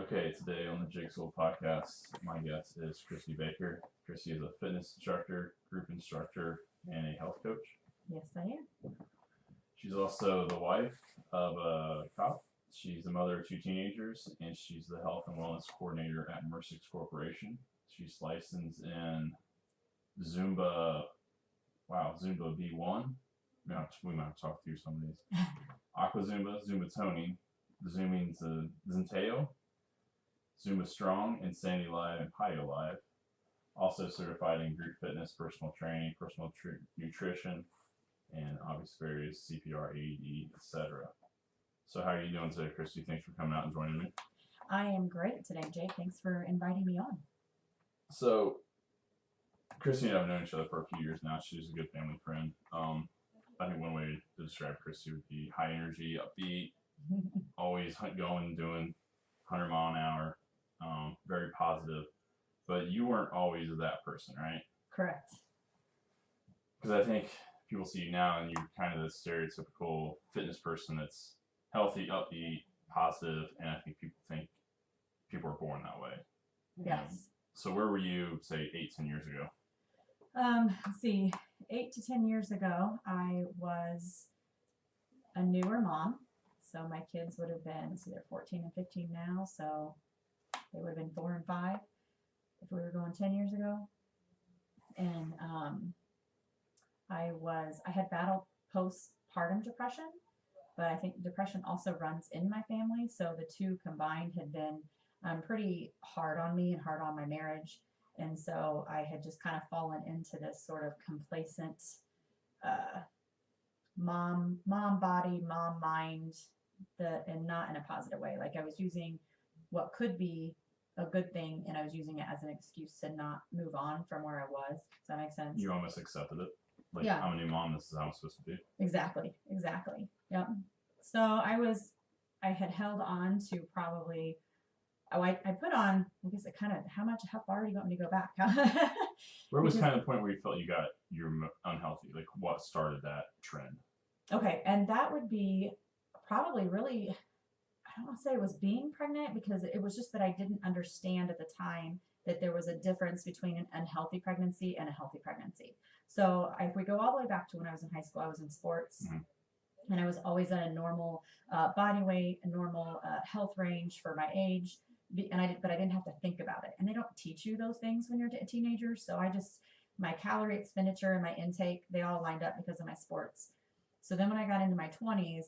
Okay, today on the Jigsaw podcast, my guest is Christy Baker. Christy is a fitness instructor, group instructor, and a health coach. Yes, I am. She's also the wife of a cop. She's the mother of two teenagers, and she's the health and wellness coordinator at Mersix Corporation. She's licensed in Zumba, Zumba B1. We might have to talk through some of these. Aqua Zumba, Zumba Toning, Zooming to Zenteo, Zumba Strong, Insanity Live, and Pio Live. Also certified in group fitness, personal training, nutrition, and obviously various CPR, AED, etc. So how are you doing today, Christy? Thanks for coming out and joining me. I am great today, Jake. Thanks for inviting me on. So, Christy and I have known each other for a few years now. She's a good family friend. I think one way to describe Christy would be high energy, upbeat, always going, doing 100 mile an hour, very positive. But you weren't always that person, right? Correct. Because I think people see you now and you're kind of the stereotypical fitness person that's healthy, upbeat, positive, and I think people think people are born that way. Yes. So where were you, say, 8-10 years ago? Let's see. 8 to 10 years ago, I was a newer mom. So my kids would have been, they're 14 and 15 now, so they would have been 4 and 5 if we were going 10 years ago. And I had battled postpartum depression, but I think depression also runs in my family. So the two combined had been pretty hard on me and hard on my marriage. And so I had just kind of fallen into this sort of complacent mom body, mom mind, and not in a positive way. Like I was using what could be a good thing, and I was using it as an excuse to not move on from where I was. Does that make sense? You almost accepted it. Like, yeah. I'm a new mom. This is how I'm supposed to be. Exactly. Yep. So I had held on to probably, I put on, I guess it kind of, how far do you want me to go back? Where was kind of the point where you felt you're unhealthy? Like what started that trend? Okay. And that would be probably really, I don't want to say it was being pregnant, because it was just that I didn't understand at the time that there was a difference between an unhealthy pregnancy and a healthy pregnancy. So if we go all the way back to when I was in high school, I was in sports. Mm-hmm. And I was always at a normal body weight, a normal health range for my age. But I didn't have to think about it. And they don't teach you those things when you're a teenager. So my calorie expenditure and my intake, they all lined up because of my sports. So then when I got into my 20s,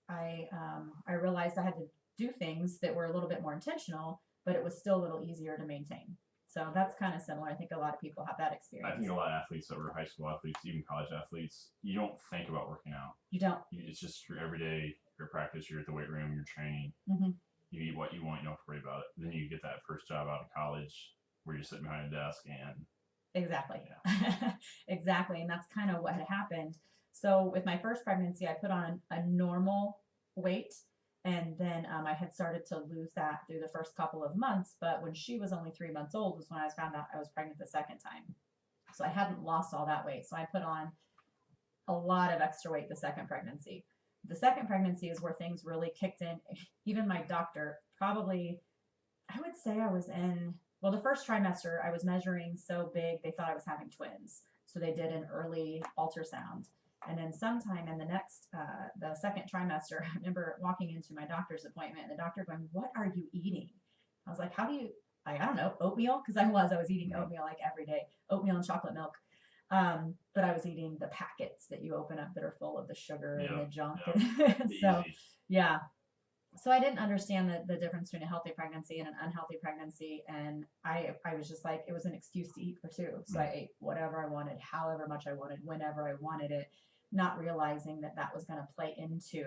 I realized I had to do things that were a little bit more intentional, but it was still a little easier to maintain. So that's kind of similar. I think a lot of people have that experience. I think a lot of athletes that were high school athletes, even college athletes, you don't think about working out. You don't. It's just your everyday, your practice, you're at the weight room, you're training. Mm-hmm. You eat what you want, you don't have to worry about it. Then you get that first job out of college where you're sitting behind a desk and... Exactly. Yeah. Exactly. And that's kind of what had happened. So with my first pregnancy, I put on a normal weight. And then I had started to lose that through the first couple of months. But when she was only 3 months old was when I found out I was pregnant the second time. So I hadn't lost all that weight. So I put on a lot of extra weight the second pregnancy. The second pregnancy is where things really kicked in. Even my doctor, probably, I would say I was in, well, the first trimester, I was measuring so big, they thought I was having twins. So they did an early ultrasound. And then sometime in the second trimester, I remember walking into my doctor's appointment and the doctor going, "What are you eating?" I was like, I don't know, oatmeal? Because I was eating oatmeal like every day, oatmeal and chocolate milk. But I was eating the packets that you open up that are full of the sugar and the junk. Yeah. So, yeah. So I didn't understand the difference between a healthy pregnancy and an unhealthy pregnancy. And I was just like, it was an excuse to eat for two. So I ate whatever I wanted, however much I wanted, whenever I wanted it, not realizing that was going to play into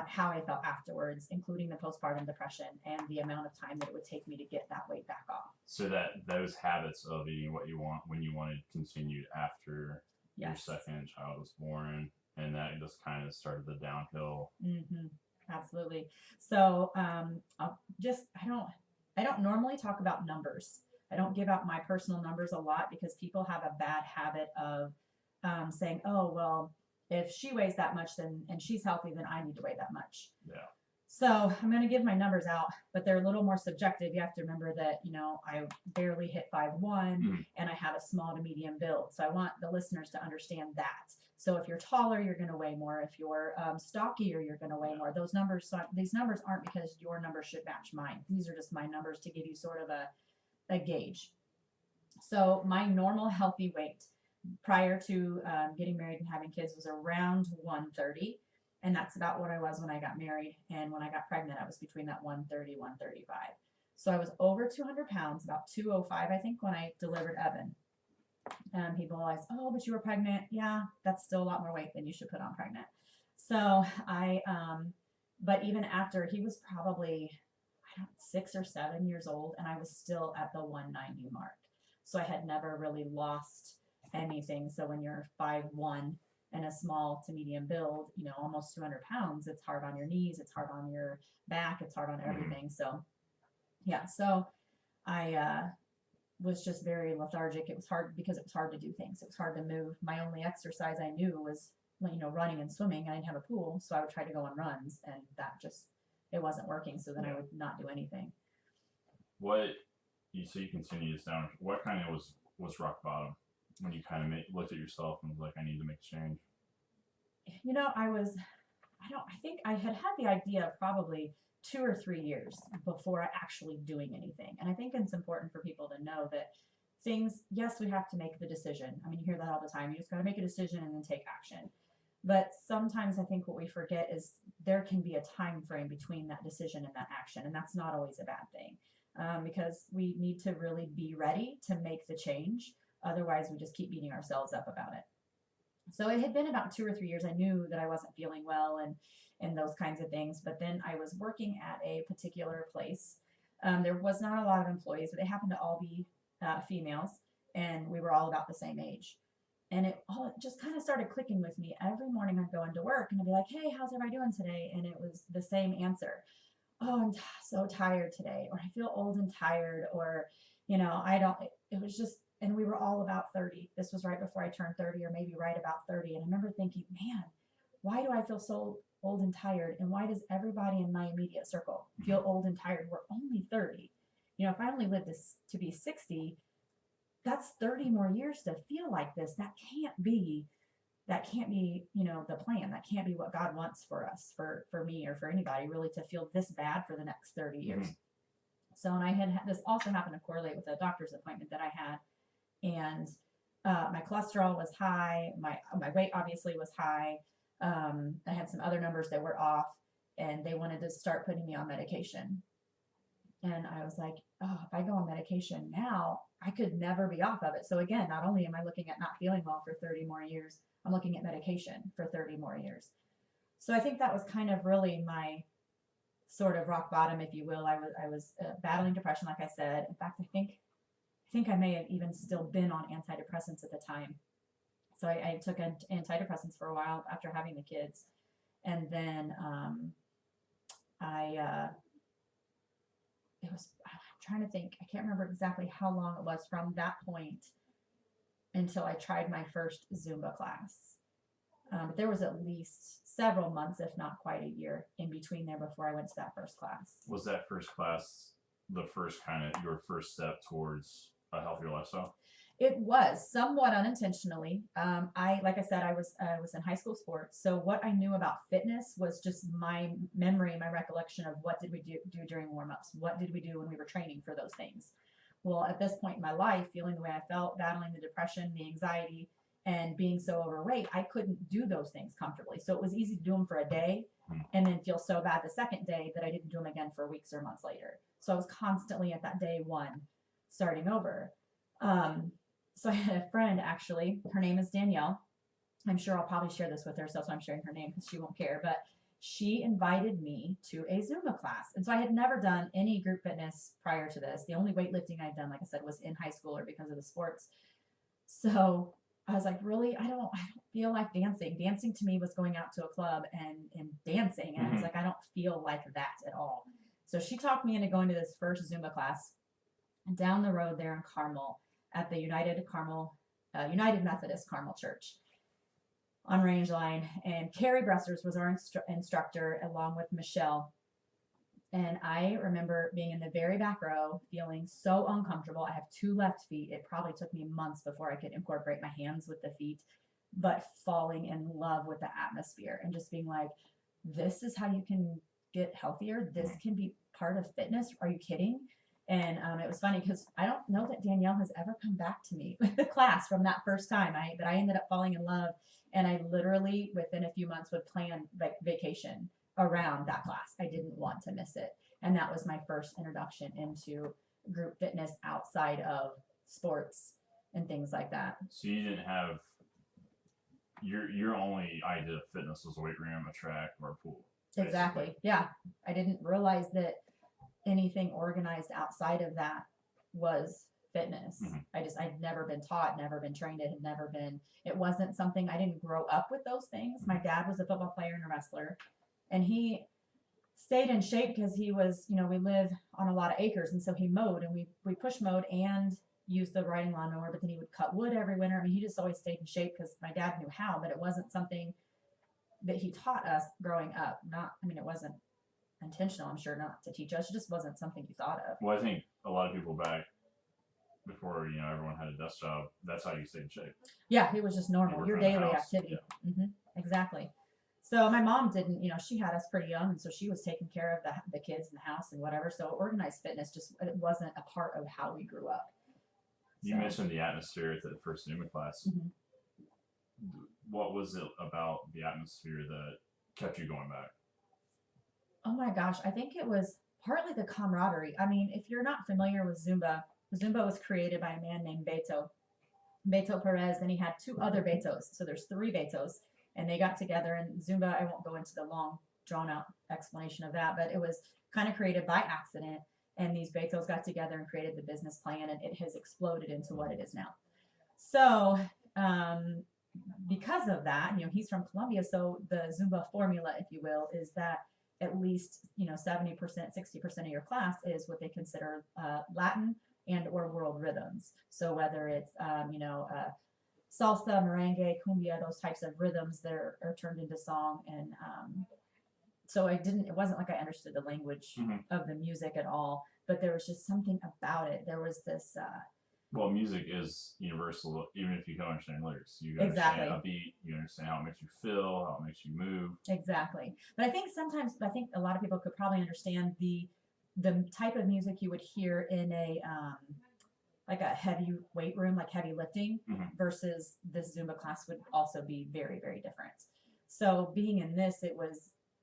how I felt afterwards, including the postpartum depression and the amount of time that it would take me to get that weight back off. So that those habits of eating what you want when you wanted continued after your second child was born, and that just kind of started the downhill. Mm-hmm. Absolutely. So I don't normally talk about numbers. I don't give out my personal numbers a lot because people have a bad habit of saying, "Oh, well, if she weighs that much, and she's healthy, then I need to weigh that much." Yeah. So I'm going to give my numbers out, but they're a little more subjective. You have to remember that, I barely hit 5'1", and I have a small to medium build. So I want the listeners to understand that. So if you're taller, you're going to weigh more. If you're stockier, you're going to weigh more. These numbers aren't because your numbers should match mine. These are just my numbers to give you sort of a gauge. So my normal healthy weight prior to getting married and having kids was around 130. And that's about what I was when I got married. And when I got pregnant, I was between that 130, 135. So I was over 200 pounds, about 205, I think, when I delivered Evan. And people always, oh, but you were pregnant. Yeah, that's still a lot more weight than you should put on pregnant. So but even after, he was probably, 6 or 7 years old, and I was still at the 190 mark. So I had never really lost anything. So when you're 5'1", and a small to medium build, almost 200 pounds, it's hard on your knees, it's hard on your back, it's hard on everything. So, yeah, so I was just very lethargic. It was hard because it was hard to do things. It was hard to move. My only exercise I knew was, running and swimming. I didn't have a pool, so I would try to go on runs, and that just, it wasn't working. So then I would not do anything. So you continue this down. What kind of was rock bottom? When you kind of looked at yourself and was like, I need to make a change? I think I had the idea probably 2 or 3 years before actually doing anything. And I think it's important for people to know that things, yes, we have to make the decision. I mean, you hear that all the time. You just got to make a decision and then take action. But sometimes I think what we forget is there can be a time frame between that decision and that action. And that's not always a bad thing, because we need to really be ready to make the change. Otherwise, we just keep beating ourselves up about it. So it had been about 2 or 3 years. I knew that I wasn't feeling well and those kinds of things. But then I was working at a particular place. There was not a lot of employees, but they happened to all be females, and we were all about the same age. And it just kind of started clicking with me. Every morning I'd go into work and I'd be like, hey, how's everybody doing today? And it was the same answer. Oh, I'm so tired today, or I feel old and tired, or, it was just, and we were all about 30. This was right before I turned 30, or maybe right about 30. And I remember thinking, man, why do I feel so old and tired? And why does everybody in my immediate circle feel old and tired? We're only 30. If I only lived to be 60, that's 30 more years to feel like this. That can't be, the plan. That can't be what God wants for us, for me, or for anybody really, to feel this bad for the next 30 years. So, and I had this also happened to correlate with a doctor's appointment that I had. And my cholesterol was high. My weight obviously was high. I had some other numbers that were off, and they wanted to start putting me on medication. And I was like, oh, if I go on medication now, I could never be off of it. So again, not only am I looking at not feeling well for 30 more years, I'm looking at medication for 30 more years. So I think that was kind of really my sort of rock bottom, if you will. I was battling depression, like I said. In fact, I think I may have even still been on antidepressants at the time. So I took antidepressants for a while after having the kids. And then I'm trying to think, I can't remember exactly how long it was from that point until I tried my first Zumba class. But there was at least several months, if not quite a year, in between there before I went to that first class. Was that first class the first kind of your first step towards a healthier lifestyle? It was somewhat unintentionally. Like I said, I was in high school sports. So what I knew about fitness was just my memory, my recollection of what did we do during warm-ups? What did we do when we were training for those things? Well, at this point in my life, feeling the way I felt, battling the depression, the anxiety, and being so overweight, I couldn't do those things comfortably. So it was easy to do them for a day and then feel so bad the second day that I didn't do them again for weeks or months later. So I was constantly at that day one starting over. So I had a friend, actually, her name is Danielle. I'm sure I'll probably share this with her, so I'm sharing her name because she won't care, but she invited me to a Zumba class. And so I had never done any group fitness prior to this. The only weightlifting I'd done, like I said, was in high school or because of the sports. So I was like, really? I don't feel like dancing. Dancing to me was going out to a club and dancing. And I was like, I don't feel like that at all. So she talked me into going to this first Zumba class down the road there in Carmel at the United Methodist Carmel Church on Range Line. And Carrie Bressers was our instructor, along with Michelle. And I remember being in the very back row, feeling so uncomfortable. I have 2 left feet. It probably took me months before I could incorporate my hands with the feet, but falling in love with the atmosphere and just being like, this is how you can get healthier. This can be part of fitness. Are you kidding? And it was funny because I don't know that Danielle has ever come back to me with the class from that first time. But I ended up falling in love, and I literally within a few months would plan like vacation around that class. I didn't want to miss it, and that was my first introduction into group fitness outside of sports and things like that. So you didn't have your only idea of fitness was a weight room, a track, or a pool. Basically. Exactly. Yeah, I didn't realize that anything organized outside of that was fitness. I'd never been taught, never been trained. It wasn't something, I didn't grow up with those things. My dad was a football player and a wrestler, and he stayed in shape because he was, we live on a lot of acres. And so he mowed, and we push mowed and used the riding lawnmower, but then he would cut wood every winter. I mean, he just always stayed in shape because my dad knew how, but it wasn't something that he taught us growing up. It wasn't intentional, I'm sure, not to teach us. It just wasn't something you thought of. Well, I think a lot of people back before, everyone had a desk job, that's how you stayed in shape. Yeah, it was just normal, your daily activity. Yeah. Exactly. So my mom didn't, she had us pretty young, and so she was taking care of the kids in the house and whatever. So organized fitness it wasn't a part of how we grew up. You mentioned the atmosphere at the first Zumba class. What was it about the atmosphere that kept you going back? Oh my gosh, I think it was partly the camaraderie. I mean, if you're not familiar with Zumba was created by a man named Beto Perez, and he had 2 other Betos. So there's 3 Betos, and they got together. And Zumba, I won't go into the long, drawn-out explanation of that, but it was kind of created by accident. And these Betos got together and created the business plan, and it has exploded into what it is now. So because of that, he's from Colombia, so the Zumba formula, if you will, is that at least 70%, 60% of your class is what they consider Latin and or world rhythms. So whether it's salsa, merengue, cumbia, those types of rhythms that are turned into song. And so it wasn't like I understood the language of the music at all, but there was just something about it. There was this well, music is universal, even if you don't understand lyrics. You understand a beat, you understand how it makes you feel, how it makes you move. Exactly. But I think a lot of people could probably understand the type of music you would hear in a like a heavy weight room, like heavy lifting, versus this Zumba class would also be very, very different. So being in this,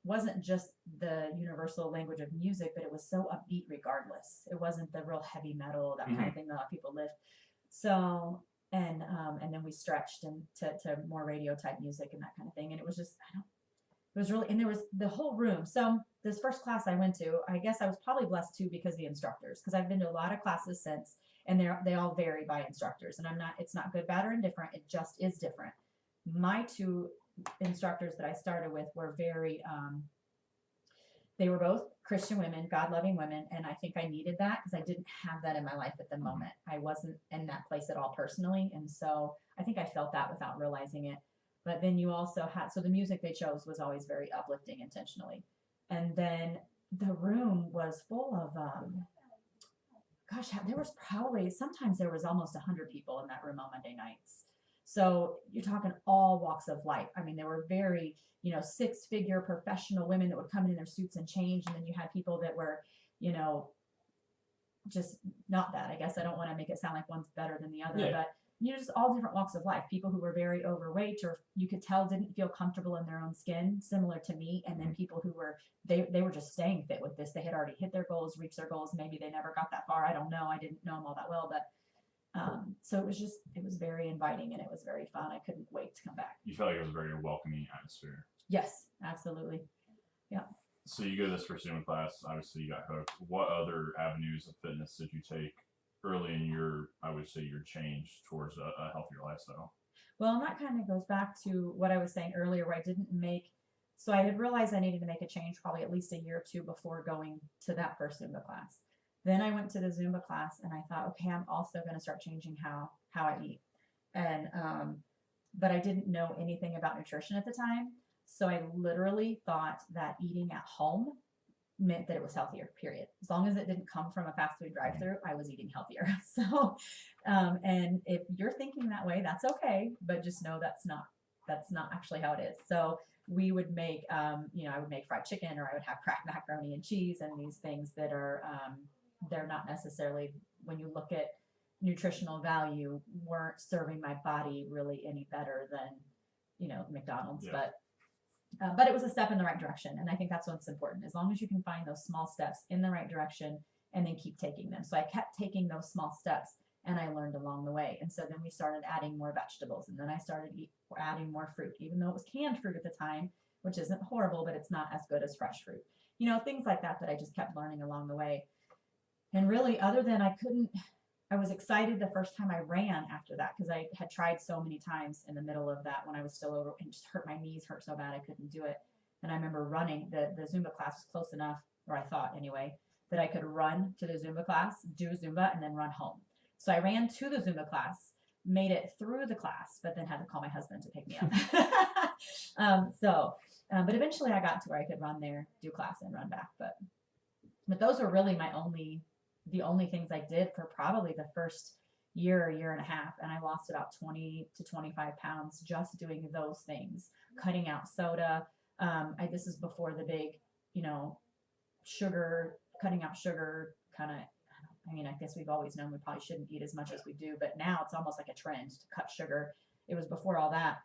wasn't just the universal language of music, but it was so upbeat regardless. It wasn't the real heavy metal, that kind of thing that a lot of people lift. So, and then we stretched to more radio type music and that kind of thing. And it was just, it was really, and there was the whole room. So this first class I went to, I guess I was probably blessed too because of the instructors, because I've been to a lot of classes since, and they all vary by instructors. And it's not good, bad, or indifferent. It just is different. My 2 instructors that I started with were very, they were both Christian women, God-loving women, and I think I needed that because I didn't have that in my life at the moment. I wasn't in that place at all personally, and so I think I felt that without realizing it. But then you also had, so the music they chose was always very uplifting intentionally. And then the room was full of, there was probably, sometimes there was almost 100 people in that room on Monday nights. So you're talking all walks of life. I mean, there were very, 6-figure professional women that would come in their suits and change. And then you had people that were, just not that. I guess I don't want to make it sound like one's better than the other, but just all different walks of life. People who were very overweight, or you could tell didn't feel comfortable in their own skin, similar to me. And then people who were, they were just staying fit with this. They had already hit their goals, reached their goals. Maybe they never got that far. I don't know. I didn't know them all that well, but so it was very inviting, and it was very fun. I couldn't wait to come back. You felt like it was a very welcoming atmosphere. Yes, absolutely. Yeah. So you go to this first Zumba class, obviously you got hooked. What other avenues of fitness did you take early in your change towards a healthier lifestyle? Well, and that kind of goes back to what I was saying earlier, where so I had realized I needed to make a change probably at least a year or 2 before going to that first Zumba class. Then I went to the Zumba class, and I thought, okay, I'm also going to start changing how I eat. And, but I didn't know anything about nutrition at the time. So I literally thought that eating at home meant that it was healthier, period. As long as it didn't come from a fast food drive-through, I was eating healthier. So, and if you're thinking that way, that's okay, but just know that's not actually how it is. So we would make, I would make fried chicken, or I would have cracked macaroni and cheese, and these things that are, they're not necessarily, when you look at nutritional value, weren't serving my body really any better than, McDonald's. Yeah. But it was a step in the right direction. And I think that's what's important. As long as you can find those small steps in the right direction and then keep taking them. So I kept taking those small steps, and I learned along the way. And so then we started adding more vegetables, and then I started adding more fruit, even though it was canned fruit at the time, which isn't horrible, but it's not as good as fresh fruit. Things like that I just kept learning along the way. And really, other than I was excited the first time I ran after that, because I had tried so many times in the middle of that when I was still over, and just my knees hurt so bad I couldn't do it. And I remember running, the Zumba class was close enough, or I thought anyway, that I could run to the Zumba class, do Zumba, and then run home. So I ran to the Zumba class, made it through the class, but then had to call my husband to pick me up. But eventually I got to where I could run there, do class, and run back. But those were really the only things I did for probably the first year and a half. And I lost about 20 to 25 pounds just doing those things, cutting out soda. This is before the big, sugar, cutting out sugar kind of, I guess we've always known we probably shouldn't eat as much as we do, but now it's almost like a trend to cut sugar. It was before all that.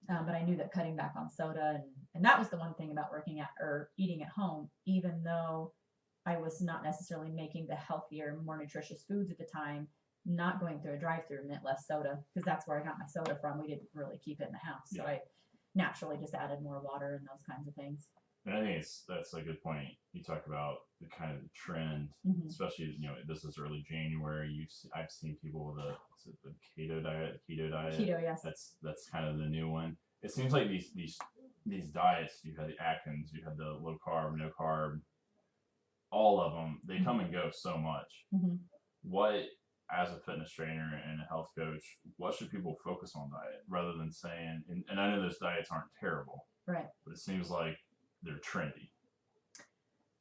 But I knew that cutting back on soda, and that was the one thing about working at or eating at home, even though I was not necessarily making the healthier, more nutritious foods at the time, not going through a drive-through meant less soda, because that's where I got my soda from. We didn't really keep it in the house. So I naturally just added more water and those kinds of things. And I think that's a good point. You talk about the kind of trend, especially, this is early January. I've seen people with the keto diet. Keto, yes. That's kind of the new one. It seems like these diets, you had the Atkins, you had the low carb, no carb, all of them, they come and go so much. What, as a fitness trainer and a health coach, what should people focus on diet rather than saying, and I know those diets aren't terrible, right? But it seems like they're trendy.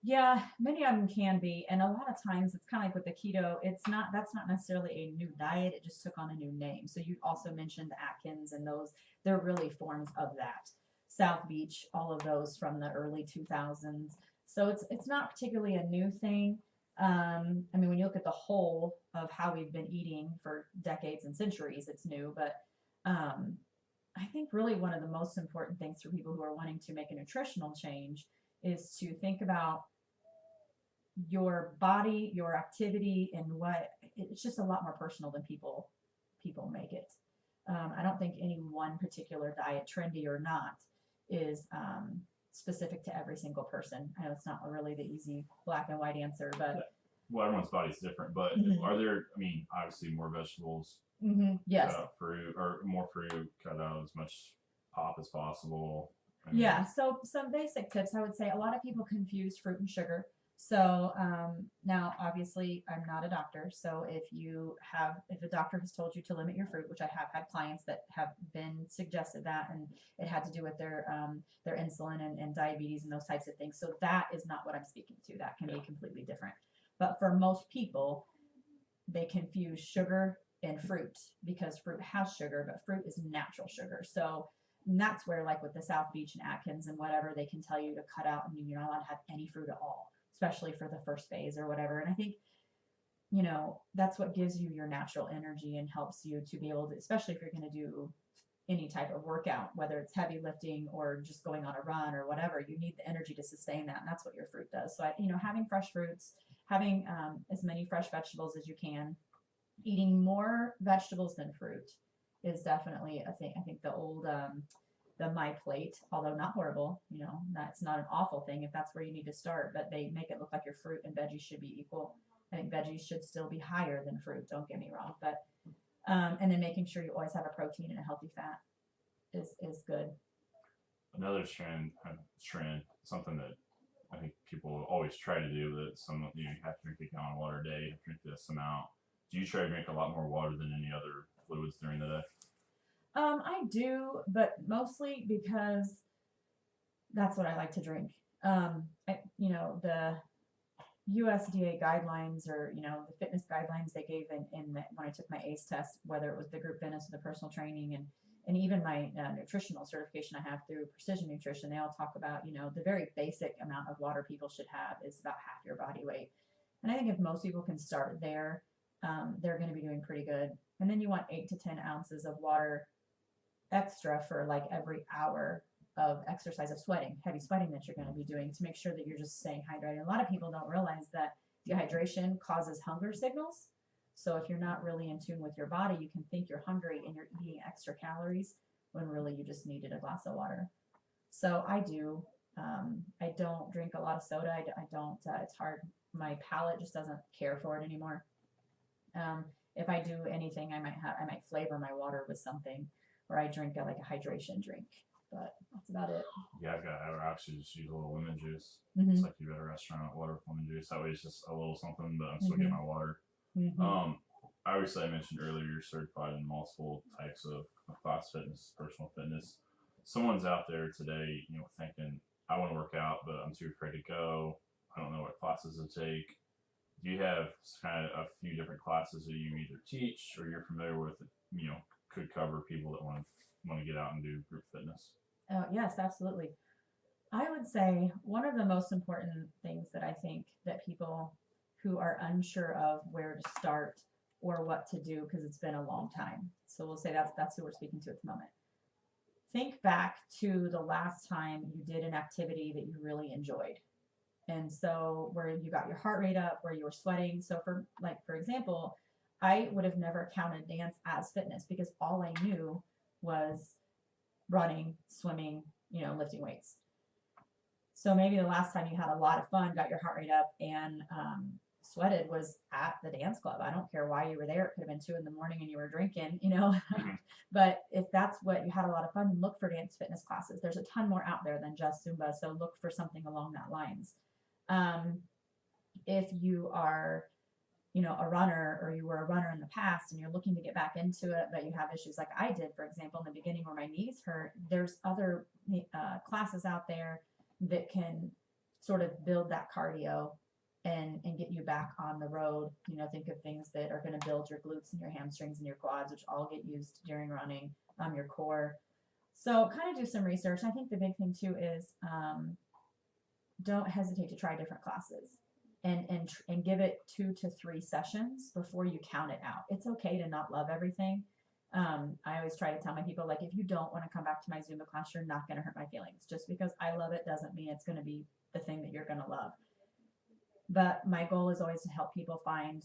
Yeah, many of them can be. And a lot of times it's kind of like with the keto, that's not necessarily a new diet. It just took on a new name. So you also mentioned the Atkins, and those, they're really forms of that. South Beach, all of those from the early 2000s. So it's not particularly a new thing. When you look at the whole of how we've been eating for decades and centuries, it's new. But I think really one of the most important things for people who are wanting to make a nutritional change is to think about your body, your activity, and it's just a lot more personal than people make it. I don't think any one particular diet, trendy or not, is specific to every single person. I know it's not really the easy black and white answer, but well, everyone's body's different. But are there? Obviously more vegetables, yes, fruit, or more fruit, cut out as much pop as possible. Yeah. So some basic tips, I would say. A lot of people confuse fruit and sugar. So now, obviously, I'm not a doctor. So if a doctor has told you to limit your fruit, which I have had clients that have been suggested that, and it had to do with their insulin and diabetes and those types of things. So that is not what I'm speaking to. That can be completely different. But for most people, they confuse sugar and fruit, because fruit has sugar, but fruit is natural sugar. So and that's where, like with the South Beach and Atkins and whatever, they can tell you to cut out, and you're not allowed to have any fruit at all, especially for the first phase or whatever. And I think, that's what gives you your natural energy and helps you to be able to, especially if you're going to do any type of workout, whether it's heavy lifting or just going on a run or whatever, you need the energy to sustain that. And that's what your fruit does. So, having fresh fruits, having as many fresh vegetables as you can, eating more vegetables than fruit is definitely a thing. I think the old, the My Plate, although not horrible, that's not an awful thing if that's where you need to start, but they make it look like your fruit and veggies should be equal. I think veggies should still be higher than fruit, don't get me wrong, but, and then making sure you always have a protein and a healthy fat is good. Another trend, something that I think people always try to do, that you have to drink a gallon of water a day, you have to drink this amount. Do you try to drink a lot more water than any other fluids during the day? I do, but mostly because that's what I like to drink. The USDA guidelines, or the fitness guidelines they gave when I took my ACE test, whether it was the group fitness or the personal training, and even my nutritional certification I have through Precision Nutrition, they all talk about the very basic amount of water people should have is about half your body weight. And I think if most people can start there, they're going to be doing pretty good. And then you want 8 to 10 ounces of water extra for like every hour of exercise, of heavy sweating that you're going to be doing, to make sure that you're just staying hydrated. A lot of people don't realize that dehydration causes hunger signals. So if you're not really in tune with your body, you can think you're hungry and you're eating extra calories when really you just needed a glass of water. So I do. I don't drink a lot of soda. I don't. It's hard. My palate just doesn't care for it anymore. If I do anything, I might flavor my water with something, or I drink like a hydration drink. But that's about it. Yeah, I actually just use a little lemon juice. Mm-hmm. It's like you at a restaurant, water with lemon juice. That way it's just a little something, but I'm still getting my water. Mm-hmm. Obviously, I mentioned earlier you're certified in multiple types of class fitness, personal fitness. Someone's out there today, thinking, I want to work out, but I'm too afraid to go. I don't know what classes to take. Do you have kind of a few different classes that you either teach or you're familiar with that, could cover people that want to get out and do group fitness? Oh, yes, absolutely. I would say one of the most important things that I think that people who are unsure of where to start or what to do, because it's been a long time. So we'll say that's who we're speaking to at the moment. Think back to the last time you did an activity that you really enjoyed. And so where you got your heart rate up, where you were sweating. So for example, I would have never counted dance as fitness because all I knew was running, swimming, lifting weights. So maybe the last time you had a lot of fun, got your heart rate up, and sweated was at the dance club. I don't care why you were there. It could have been 2 a.m. and you were drinking, But if that's what you had a lot of fun, then look for dance fitness classes. There's a ton more out there than just Zumba. So look for something along that lines. If you are, a runner, or you were a runner in the past and you're looking to get back into it, but you have issues like I did, for example, in the beginning where my knees hurt, there's other classes out there that can sort of build that cardio and get you back on the road. Think of things that are going to build your glutes and your hamstrings and your quads, which all get used during running, your core. So kind of do some research. I think the big thing too is don't hesitate to try different classes and give it 2 to 3 sessions before you count it out. It's okay to not love everything. I always try to tell my people, like, if you don't want to come back to my Zumba class, you're not going to hurt my feelings. Just because I love it doesn't mean it's going to be the thing that you're going to love. But my goal is always to help people find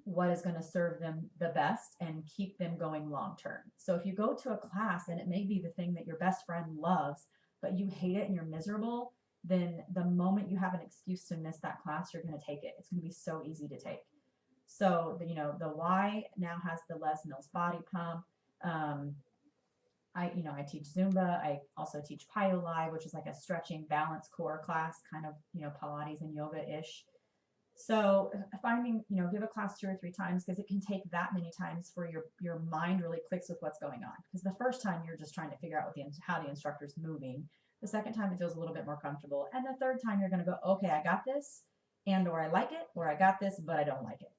what is going to serve them the best and keep them going long term. So if you go to a class and it may be the thing that your best friend loves, but you hate it and you're miserable, then the moment you have an excuse to miss that class, you're going to take it. It's going to be so easy to take. So, the Y now has the Les Mills body pump. I teach Zumba. I also teach Pyolai, which is like a stretching balance core class, kind of, Pilates and yoga-ish. So finding, give a class 2 or 3 times, because it can take that many times for your mind really clicks with what's going on. Because the first time you're just trying to figure out how the instructor's moving. The second time it feels a little bit more comfortable. And the third time you're going to go, okay, I got this, or I like it, or I got this, but I don't like it.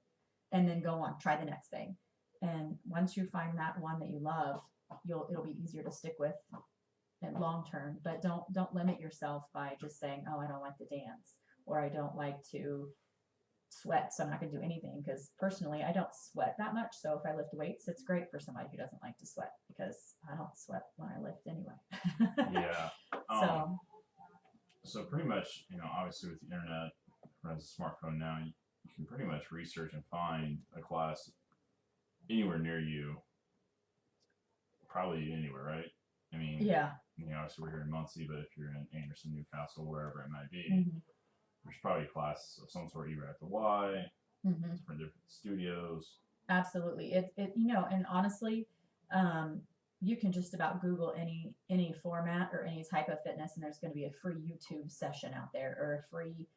And then go on, try the next thing. And once you find that one that you love, it'll be easier to stick with and long term. But don't limit yourself by just saying, oh, I don't like to dance, or I don't like to sweat, so I'm not going to do anything. Because personally, I don't sweat that much. So if I lift weights, it's great for somebody who doesn't like to sweat, because I don't sweat when I lift anyway. Yeah. So pretty much, obviously with the internet, as a smartphone now, you can pretty much research and find a class anywhere near you. Probably anywhere, right? I mean, yeah. Obviously we're here in Muncie, but if you're in Anderson, Newcastle, wherever it might be, there's probably a class of some sort either at the Y, different studios. Absolutely. And honestly, you can just about Google any format or any type of fitness, and there's going to be a free YouTube session out there, or a free,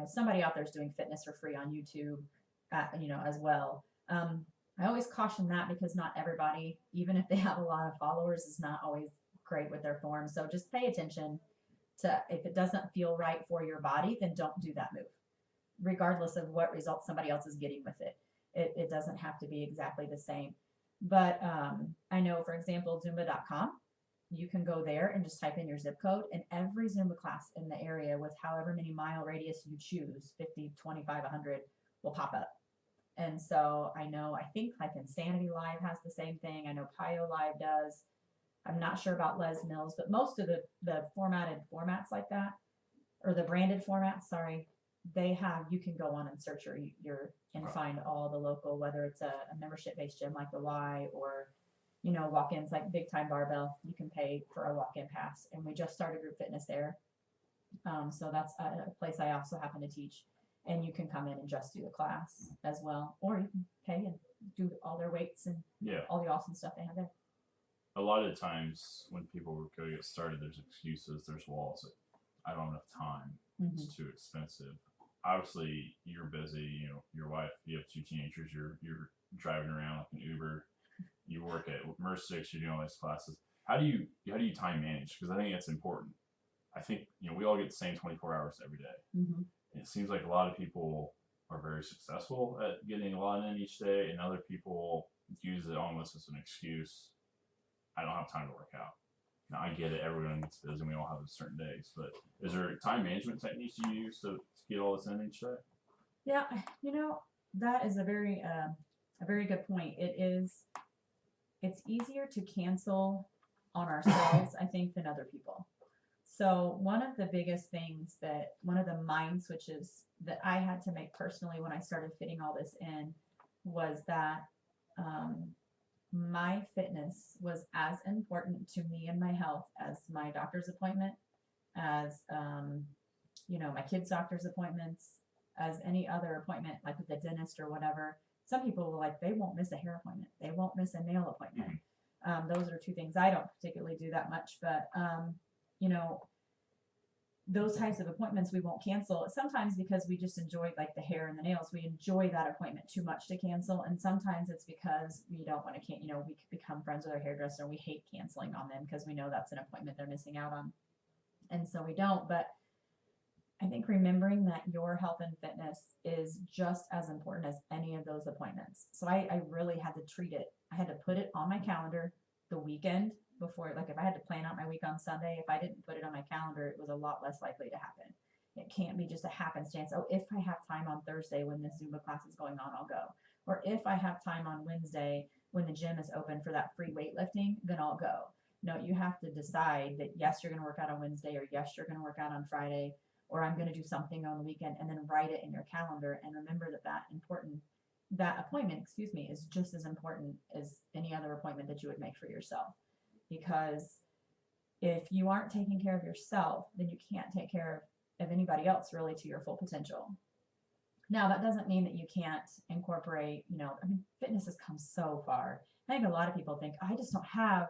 somebody out there is doing fitness for free on YouTube, as well. I always caution that, because not everybody, even if they have a lot of followers, is not always great with their form. So just pay attention if it doesn't feel right for your body, then don't do that move, regardless of what results somebody else is getting with it. It doesn't have to be exactly the same. But I know, for example, Zumba.com, you can go there and just type in your zip code, and every Zumba class in the area with however many mile radius you choose, 50, 25, 100, will pop up. And so I think like Insanity Live has the same thing. I know Pio Live does. I'm not sure about Les Mills, but most of the formatted formats like that, or the branded formats, sorry, you can go on and search and find all the local, whether it's a membership-based gym like the Y, or, walk-ins like Big Time Barbell. You can pay for a walk-in pass. And we just started group fitness there. So that's a place I also happen to teach. And you can come in and just do the class as well. Or you can pay and do all their weights and all the awesome stuff they have there. A lot of times when people go get started, there's excuses, there's walls. I don't have enough time. It's too expensive. Obviously, you're busy. Your wife. You have 2 teenagers. You're driving around like an Uber. You work at Mercix. You're doing all these classes. How do you time manage? Because I think that's important. I think we all get the same 24 hours every day. Mm-hmm. It seems like a lot of people are very successful at getting a lot in each day, and other people use it almost as an excuse. I don't have time to work out. Now, I get it. Everyone gets busy, and we all have certain days. But is there time management techniques you use to get all this in each day? Yeah, that is a very good point. It's easier to cancel on ourselves, I think, than other people. So one of the biggest things one of the mind switches that I had to make personally when I started fitting all this in was that my fitness was as important to me and my health as my doctor's appointment, as my kids' doctor's appointments, as any other appointment, like with the dentist or whatever. Some people they won't miss a hair appointment, they won't miss a nail appointment. Those are 2 things I don't particularly do that much, but those types of appointments we won't cancel, sometimes because we just enjoy like the hair and the nails. We enjoy that appointment too much to cancel. And sometimes it's because we don't want to, we could become friends with our hairdresser. We hate canceling on them because we know that's an appointment they're missing out on. And so we don't. But I think remembering that your health and fitness is just as important as any of those appointments. So I really had to treat it. I had to put it on my calendar the weekend before. Like if I had to plan out my week on Sunday, if I didn't put it on my calendar, it was a lot less likely to happen. It can't be just a happenstance. Oh, if I have time on Thursday when this Zumba class is going on, I'll go. Or if I have time on Wednesday when the gym is open for that free weightlifting, then I'll go. No, you have to decide that yes, you're going to work out on Wednesday, or yes, you're going to work out on Friday, or I'm going to do something on the weekend, and then write it in your calendar and remember that appointment, is just as important as any other appointment that you would make for yourself. Because if you aren't taking care of yourself, then you can't take care of anybody else really to your full potential. Now, that doesn't mean that you can't incorporate, fitness has come so far. I think a lot of people think, I just don't have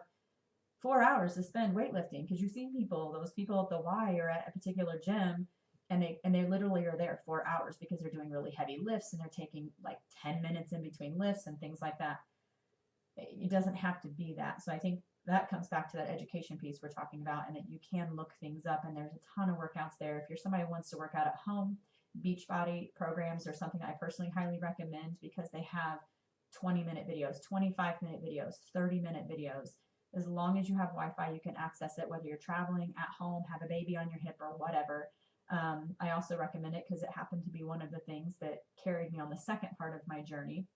4 hours to spend weightlifting, because you see those people at the Y or at a particular gym, and they literally are there 4 hours because they're doing really heavy lifts and they're taking like 10 minutes in between lifts and things like that. It doesn't have to be that. So I think that comes back to that education piece we're talking about, and that you can look things up, and there's a ton of workouts there. If you're somebody who wants to work out at home, Beachbody programs are something I personally highly recommend, because they have 20-minute videos, 25-minute videos, 30-minute videos. As long as you have Wi-Fi, you can access it, whether you're traveling, at home, have a baby on your hip, or whatever. I also recommend it because it happened to be one of the things that carried me on the second part of my journey,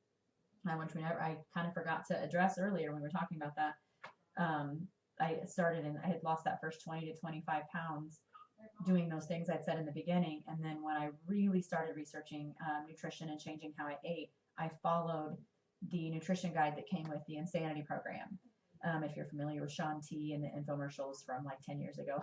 which I kind of forgot to address earlier when we were talking about that. I started and I had lost that first 20 to 25 pounds doing those things I'd said in the beginning. And then when I really started researching nutrition and changing how I ate, I followed the nutrition guide that came with the Insanity program. If you're familiar with Shaun T and the infomercials from like 10 years ago,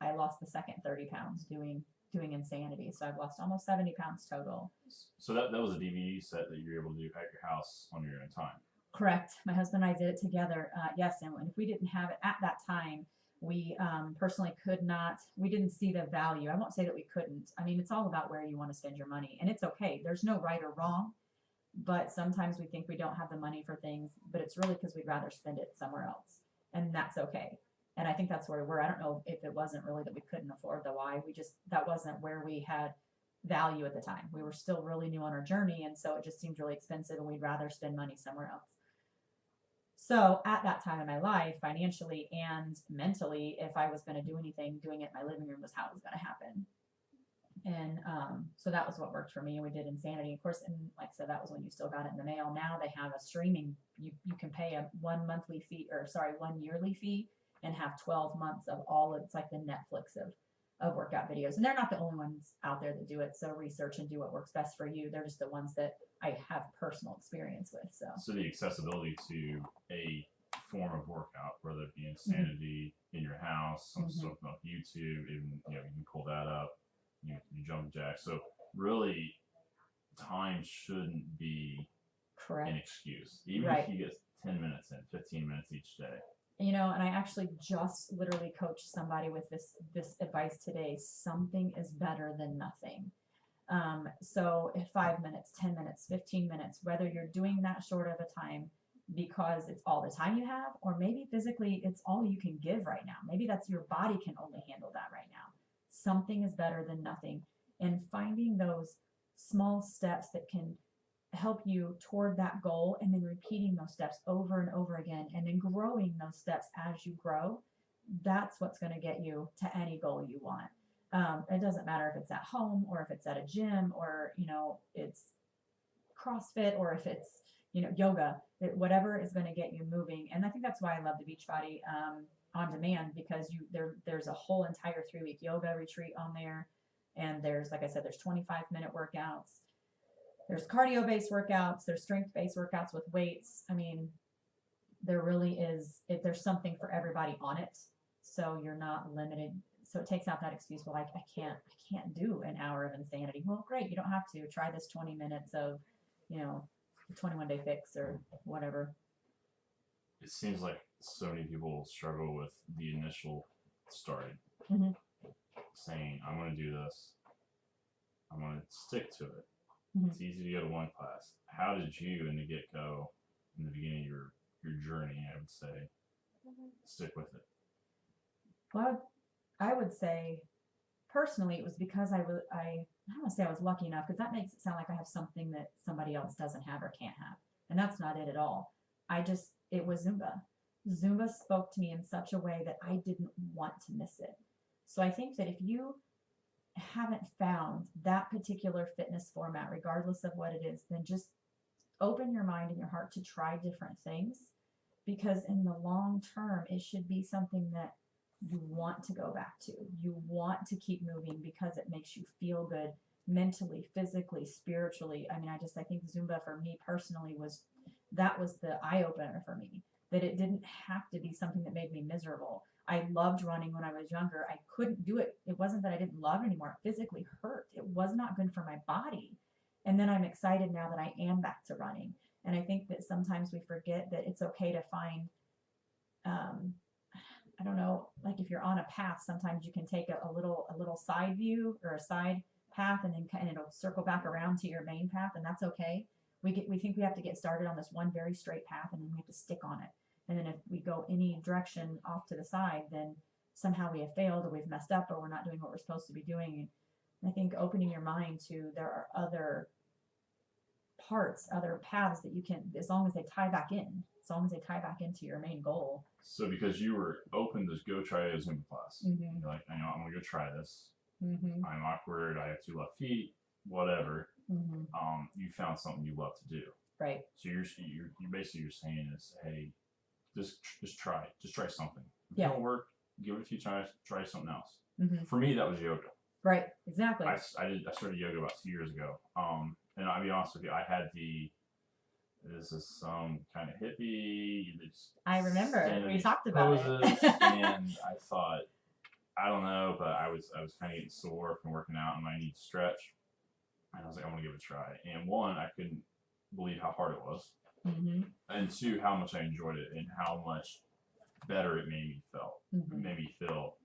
I lost the second 30 pounds doing Insanity. So I've lost almost 70 pounds total. So that was a DVD set that you were able to do at your house on your own time. Correct. My husband and I did it together. Yes. And if we didn't have it at that time, we personally could not, we didn't see the value. I won't say that we couldn't. I mean, it's all about where you want to spend your money, and it's okay. There's no right or wrong, but sometimes we think we don't have the money for things, but it's really because we'd rather spend it somewhere else. And that's okay. And I think that's where we were. I don't know if it wasn't really that we couldn't afford the why. That wasn't where we had value at the time. We were still really new on our journey. And so it just seemed really expensive and we'd rather spend money somewhere else. So at that time in my life, financially and mentally, if I was going to do anything, doing it in my living room was how it was going to happen. And so that was what worked for me. And we did Insanity. Of course, and like I said, that was when you still got it in the mail. Now they have a streaming. You can pay a one yearly fee and have 12 months of all. It's like the Netflix of workout videos. And they're not the only ones out there that do it. So research and do what works best for you. They're just the ones that I have personal experience with. So the accessibility to a form of workout, whether it be Insanity in your house, some stuff on YouTube, even you can pull that up. You jump jack. So really, time shouldn't be an excuse. Even if you get 10 minutes in, 15 minutes each day. And I actually just literally coached somebody with this advice today. Something is better than nothing. So if 5 minutes, 10 minutes, 15 minutes, whether you're doing that short of a time because it's all the time you have, or maybe physically it's all you can give right now. Maybe that's your body can only handle that right now. Something is better than nothing. And finding those small steps that can help you toward that goal, and then repeating those steps over and over again, and then growing those steps as you grow, that's what's going to get you to any goal you want. It doesn't matter if it's at home or if it's at a gym or, it's CrossFit or if it's, yoga, whatever is going to get you moving. And I think that's why I love the Beachbody on demand, because there's a whole entire 3-week yoga retreat on there. And there's, like I said, there's 25-minute workouts. There's cardio-based workouts. There's strength-based workouts with weights. I mean, there really is, there's something for everybody on it. So you're not limited. So it takes out that excuse, well, I can't do an hour of Insanity. Well, great. You don't have to. Try this 20 minutes of, 21-day fix or whatever. It seems like so many people struggle with the initial starting. Saying, I'm going to do this. I'm going to stick to it. It's easy to go to one class. How did you, in the get-go, in the beginning of your journey, I would say, stick with it? Well, I would say, personally, it was because I don't want to say I was lucky enough, because that makes it sound like I have something that somebody else doesn't have or can't have. And that's not it at all. It was Zumba. Zumba spoke to me in such a way that I didn't want to miss it. So I think that if you haven't found that particular fitness format, regardless of what it is, then just open your mind and your heart to try different things, because in the long term, it should be something that you want to go back to. You want to keep moving because it makes you feel good mentally, physically, spiritually. I mean, I think Zumba for me personally was the eye opener for me, that it didn't have to be something that made me miserable. I loved running when I was younger. I couldn't do it. It wasn't that I didn't love it anymore. It physically hurt. It was not good for my body. And then I'm excited now that I am back to running. And I think that sometimes we forget that it's okay to find, I don't know, like if you're on a path, sometimes you can take a little side view or a side path, and then it'll circle back around to your main path, and that's okay. We think we have to get started on this one very straight path, and then we have to stick on it. And then if we go any direction off to the side, then somehow we have failed, or we've messed up, or we're not doing what we're supposed to be doing. And I think opening your mind to there are other parts, other paths that you can, as long as they tie back into your main goal. So because you were open to go try a Zumba class, you're like, I'm going to go try this. I'm awkward. I have 2 left feet, whatever. You found something you love to do. Right. So you're basically saying is, hey, just try something. If it don't work, give it a few tries, try something else. For me, that was yoga. Right. Exactly. I started yoga about 2 years ago. And I'll be honest with you, I had this is some kind of hippie. I remember we talked about it. And I thought, I don't know, but I was kind of getting sore from working out, and I need to stretch. And I was like, I want to give it a try. And 1, I couldn't believe how hard it was. And 2, how much I enjoyed it and how much better it made me feel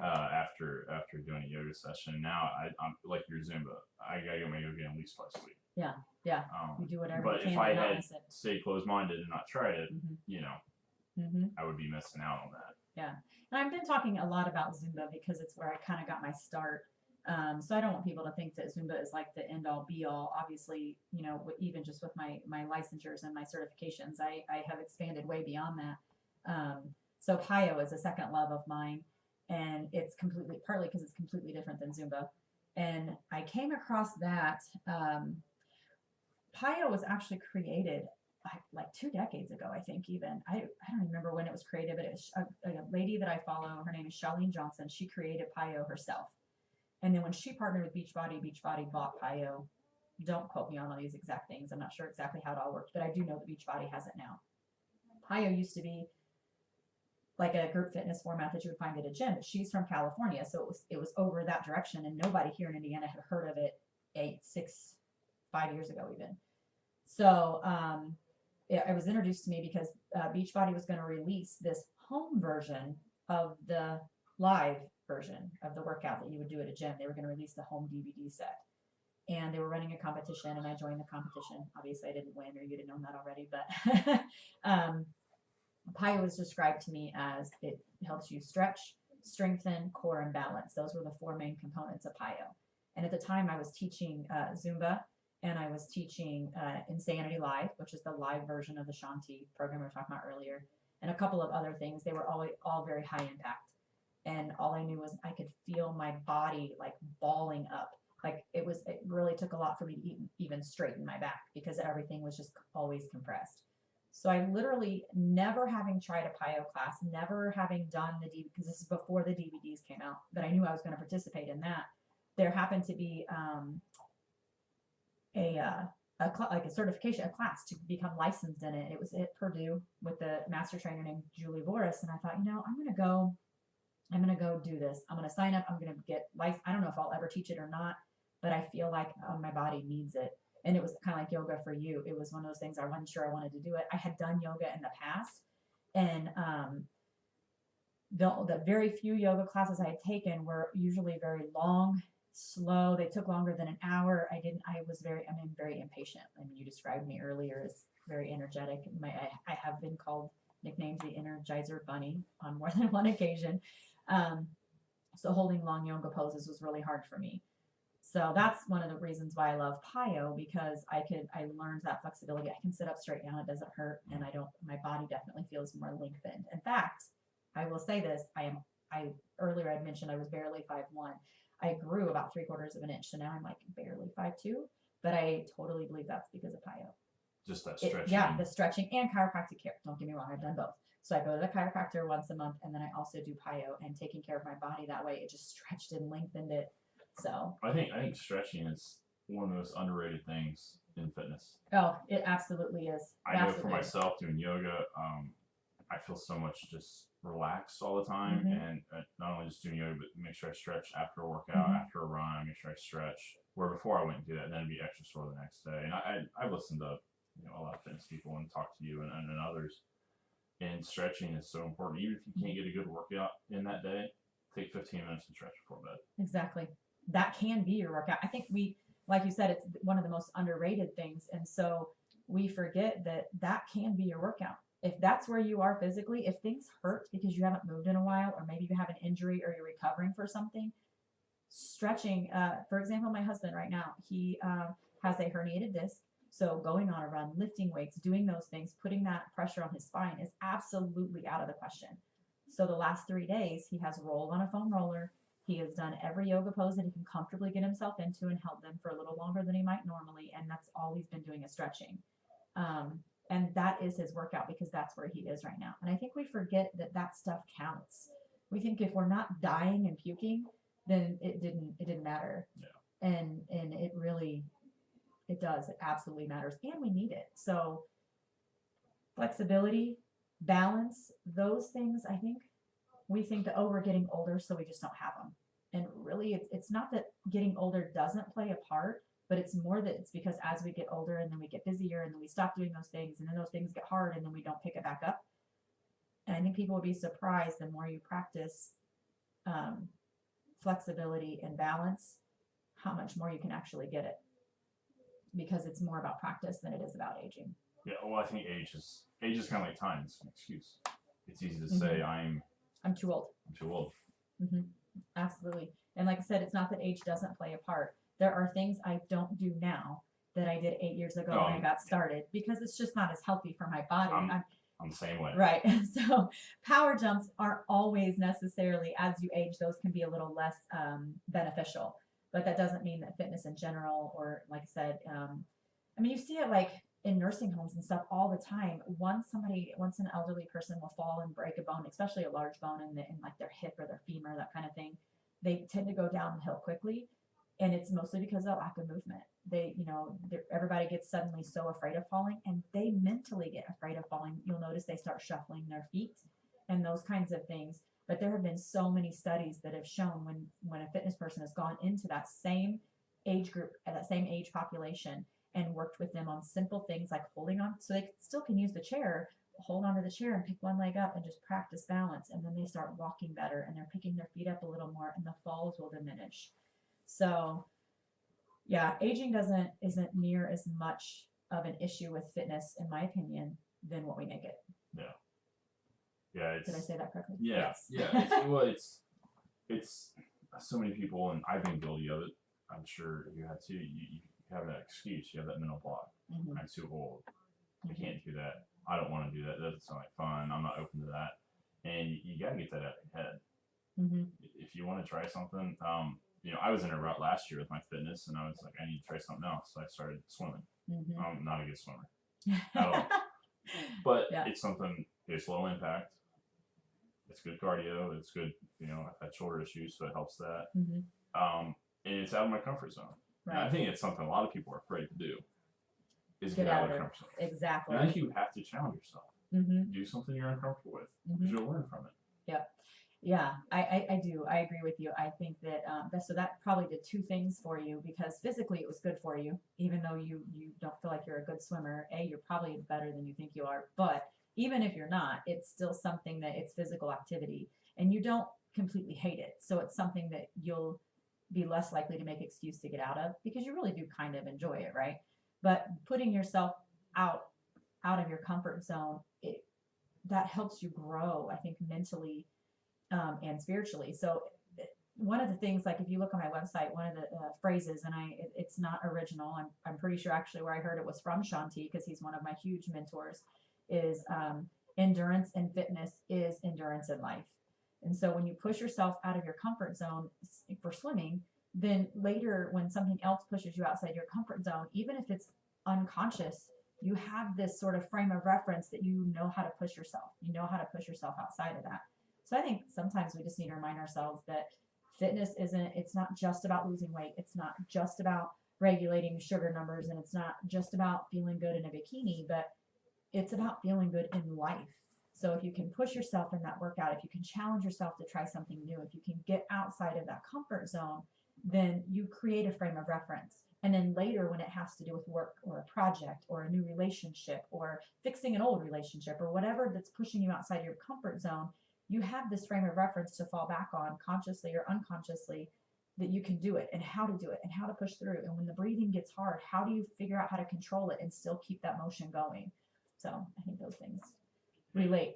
after doing a yoga session. Now I'm like your Zumba. I gotta get my yoga in at least twice a week. Yeah. You do whatever but you can. If I had stayed closed-minded and not tried it, I would be missing out on that. Yeah. And I've been talking a lot about Zumba because it's where I kind of got my start. So I don't want people to think that Zumba is like the end all be all. Obviously, you know, even just with my licensures and my certifications, I have expanded way beyond that. So Pio is a second love of mine, and it's completely, partly because it's completely different than Zumba. And I came across that Pio was actually created like 2 decades ago, I think. Even I don't remember when it was created, but it was a lady that I follow. Her name is Charlene Johnson. She created Pio herself, and then when she partnered with Beachbody bought Pio. Don't quote me on all these exact things. I'm not sure exactly how it all worked, but I do know that Beachbody has it now. Pio used to be like a group fitness format that you would find at a gym, but she's from California, so it was over that direction, and nobody here in Indiana had heard of it 5 years ago even. So it was introduced to me because Beachbody was going to release this home version of the live version of the workout that you would do at a gym. They were going to release the home DVD set, and they were running a competition, and I joined the competition. Obviously I didn't win, or you'd have known that already, but Pio was described to me as it helps you stretch, strengthen, core, and balance. Those were the 4 main components of Pio. And at the time I was teaching Zumba, and I was teaching Insanity Live, which is the live version of the Shanti program we were talking about earlier, and a couple of other things. They were all very high impact. And all I knew was I could feel my body like balling up. Like it really took a lot for me to even straighten my back because everything was just always compressed. So I literally, never having tried a Pio class, never having done the DVD, because this is before the DVDs came out, but I knew I was going to participate in that. There happened to be like a certification, a class to become licensed in it. It was at Purdue with the master trainer named Julie Voris, and I thought, I'm going to go do this. I'm going to sign up. I'm going to get licensed. I don't know if I'll ever teach it or not, but I feel like my body needs it. And it was kind of like yoga for you. It was one of those things I wasn't sure I wanted to do it. I had done yoga in the past, and the very few yoga classes I had taken were usually very long, slow. They took longer than an hour. I'm very impatient. I mean, you described me earlier as very energetic. I have been called nicknames the Energizer Bunny on more than one occasion. So holding long yoga poses was really hard for me. So that's one of the reasons why I love Pio, because I learned that flexibility. I can sit up straight now. It doesn't hurt. And my body definitely feels more lengthened. In fact, I will say this. Earlier I mentioned I was barely 5'1". I grew about 3/4 of an inch. So now I'm like barely 5'2", but I totally believe that's because of Pio. Just that stretching. The stretching and chiropractic care. Don't get me wrong. I've done both. So I go to the chiropractor once a month, and then I also do Pio, and taking care of my body that way, it just stretched and lengthened it. So I think stretching is one of the most underrated things in fitness. Oh, it absolutely is. I know for myself doing yoga, I feel so much just relaxed all the time, and not only just doing yoga, but make sure I stretch after a workout, after a run, make sure I stretch. Where before I wouldn't do that, and then it'd be extra sore the next day. And I listened to a lot of fitness people and talk to you and others, and stretching is so important. Even if you can't get a good workout in that day, take 15 minutes and stretch before bed. Exactly. That can be your workout. I think like you said, it's one of the most underrated things. And so we forget that can be your workout. If that's where you are physically, if things hurt because you haven't moved in a while, or maybe you have an injury or you're recovering for something, stretching, for example, my husband right now, he has a herniated disc. So going on a run, lifting weights, doing those things, putting that pressure on his spine is absolutely out of the question. So the last 3 days, he has rolled on a foam roller. He has done every yoga pose that he can comfortably get himself into and held them for a little longer than he might normally. And that's all he's been doing is stretching. And that is his workout, because that's where he is right now. And I think we forget that stuff counts. We think if we're not dying and puking, then it didn't matter. Yeah. And it does. It absolutely matters. And we need it. So flexibility, balance, those things, I think we think that, we're getting older, so we just don't have them. And really, it's not that getting older doesn't play a part, but it's more that it's because as we get older, and then we get busier, and then we stop doing those things, and then those things get hard, and then we don't pick it back up. And I think people will be surprised the more you practice flexibility and balance, how much more you can actually get it, because it's more about practice than it is about aging. Yeah, well, I think age is kind of like time. It's an excuse. It's easy to say I'm I'm too old. I'm too old. Hmm. Absolutely. And like I said, it's not that age doesn't play a part. There are things I don't do now that I did 8 years ago when I got started because it's just not as healthy for my body. I'm the same way. Right. So power jumps aren't always necessarily, as you age, those can be a little less beneficial. But that doesn't mean that fitness in general, or like I said, I mean, you see it like in nursing homes and stuff all the time. Once an elderly person will fall and break a bone, especially a large bone in like their hip or their femur, that kind of thing, they tend to go downhill quickly. And it's mostly because of lack of movement. Everybody gets suddenly so afraid of falling, and they mentally get afraid of falling. You'll notice they start shuffling their feet and those kinds of things. But there have been so many studies that have shown when a fitness person has gone into that same age group, that same age population, and worked with them on simple things like holding on, so they still can use the chair, hold onto the chair and pick one leg up and just practice balance. And then they start walking better and they're picking their feet up a little more, and the falls will diminish. So yeah, aging isn't near as much of an issue with fitness, in my opinion, than what we make it. Yeah. Did I say that correctly? Yeah. Yes. Yeah. It's so many people, and I've been guilty of it. I'm sure you have too. You have that excuse. You have that mental block. Mm-hmm. I'm too old. I can't do that. I don't want to do that. That doesn't sound like fun. I'm not open to that. And you got to get that out of your head. Mm-hmm. If you want to try something, I was in a rut last year with my fitness, and I was like, I need to try something else. So I started swimming. Mm-hmm. I'm not a good swimmer at all. But it's something, it's low impact. It's good cardio. It's good, I've had shoulder issues, so it helps that. Mm-hmm. And it's out of my comfort zone. Right. And I think it's something a lot of people are afraid to do, is Get out out of their of comfort zone. Exactly. And I think you have to challenge yourself. Mm-hmm. Do something you're uncomfortable with, Mm-hmm. because you'll learn from it. Yep. Yeah, I do. I agree with you. I think that that probably did two things for you, because physically it was good for you, even though you don't feel like you're a good swimmer. You're probably better than you think you are, but even if you're not, it's still something that it's physical activity, and you don't completely hate it. So it's something that you'll be less likely to make excuse to get out of, because you really do kind of enjoy it, right? But putting yourself out of your comfort zone, that helps you grow, I think, mentally and spiritually. So one of the things, like if you look on my website, one of the phrases, and it's not original, I'm pretty sure actually where I heard it was from Shanti, because he's one of my huge mentors, is endurance in fitness is endurance in life. And so when you push yourself out of your comfort zone for swimming, then later when something else pushes you outside your comfort zone, even if it's unconscious, you have this sort of frame of reference that you know how to push yourself. You know how to push yourself outside of that. So I think sometimes we just need to remind ourselves that fitness it's not just about losing weight. It's not just about regulating sugar numbers, and it's not just about feeling good in a bikini, but it's about feeling good in life. So if you can push yourself in that workout, if you can challenge yourself to try something new, if you can get outside of that comfort zone, then you create a frame of reference. And then later, when it has to do with work or a project or a new relationship or fixing an old relationship or whatever that's pushing you outside your comfort zone, you have this frame of reference to fall back on, consciously or unconsciously, that you can do it and how to do it and how to push through. And when the breathing gets hard, how do you figure out how to control it and still keep that motion going? So I think those things relate.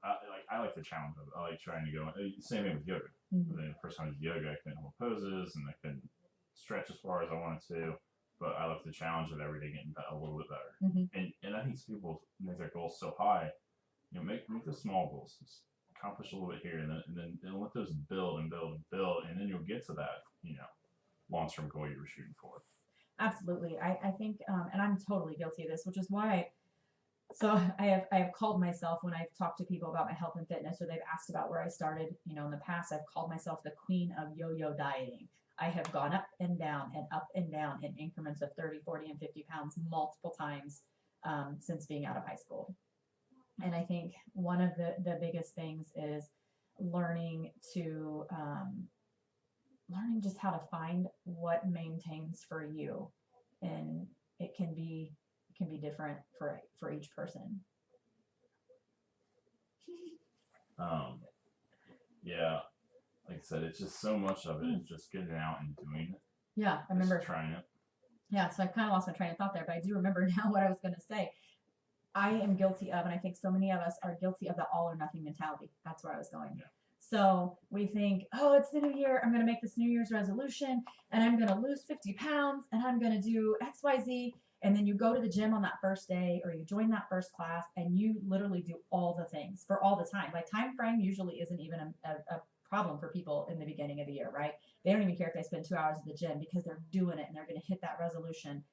I like the challenge of it. I like trying to go. Same thing with yoga. Mm-hmm. The first time I did yoga, I couldn't hold poses and I couldn't stretch as far as I wanted to. But I like the challenge of every day getting a little bit better. Mm-hmm. And I think some people make their goals so high. Make the small goals. Just accomplish a little bit here, and then let those build and build and build, and then you'll get to that long-term goal you were shooting for. Absolutely. I think, and I'm totally guilty of this, which is why I have called myself, when I've talked to people about my health and fitness, or they've asked about where I started, in the past, I've called myself the queen of yo-yo dieting. I have gone up and down in increments of 30, 40, and 50 pounds multiple times since being out of high school. And I think one of the biggest things is learning just how to find what maintains for you. And it can be different for each person. Yeah, like I said, it's just so much of it is just getting out and doing it. Yeah, I remember trying it. Yeah, so I kind of lost my train of thought there, but I do remember now what I was going to say. I am guilty of, and I think so many of us are guilty of, the all or nothing mentality. That's where I was going. Yeah. So we think, oh, it's the new year. I'm going to make this New Year's resolution and I'm going to lose 50 pounds and I'm going to do XYZ. And then you go to the gym on that first day or you join that first class and you literally do all the things for all the time. Like time frame usually isn't even a problem for people in the beginning of the year, right? They don't even care if they spend 2 hours at the gym because they're doing it and they're going to hit that resolution.